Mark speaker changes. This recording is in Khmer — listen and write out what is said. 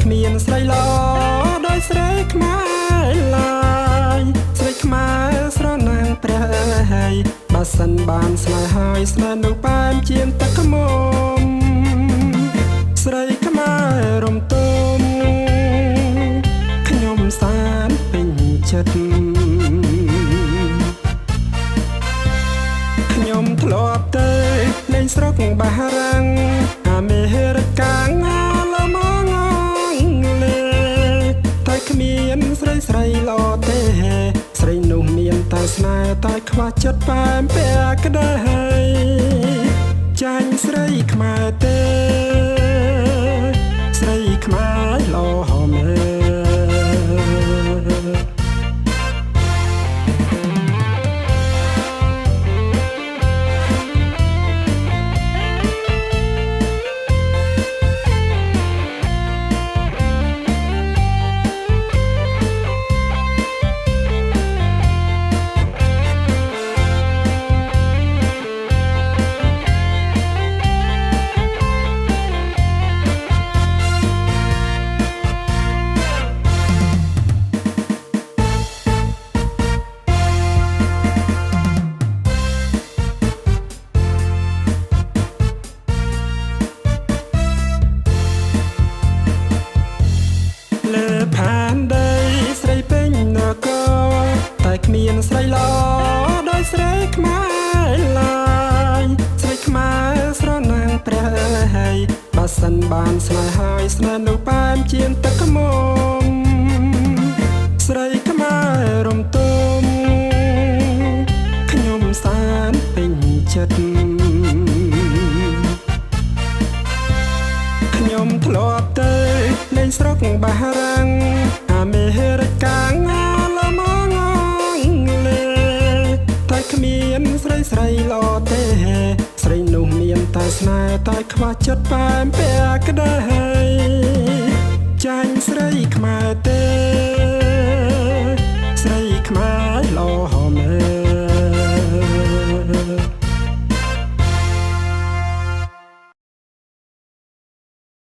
Speaker 1: គ្មានស្រីល្អដោយស្រីខ្មែរឡើយស្រីខ្មែរស្រណាំងព្រះហើយបើសិនបានស្នេហ៍ហើយស្នេហ៍នោះបែមជាងទឹកខ្មុំស្រីខ្មែររំទុំខ្ញុំសានពេញចិត្តខ្ញុំធ្លាប់ទៅលេងស្រុកបារាំងអាមេរិកាំងអាឡឺម៉ង់អង់គ្លេសតែគ្មានស្រីស្រីល្អទេស្រីនោះមានតែស្នេហ៍តែខ្វះចិត្តបែបពាក់ក្ដីចាញ់ស្រីខ្មែរទេស្រីខ្មែរល្អមែនផានដីស្រីពេញនគរតែគ្មានស្រីល្អដោយស្រីខ្មែរឡើយស្រីខ្មែរស្រណាំងព្រះហើយបើសិនបានស្នេហ៍ហើយស្នេហ៍នោះបែមជាងទឹកខ្មុំស្រីខ្មែររំទុំខ្ញុំសានពេញចិត្តខ្ញុំធ្លាប់ទៅលេងស្រុកបារាំងអាមេរិកាំងអាឡឺម៉ង់អង់គ្លេសតែគ្មានស្រីស្រីល្អទេស្រីនោះមានតែស្នេហ៍តែខ្វះចិត្តបែបពាក់ក្ដីចាញ់ស្រីខ្មែរ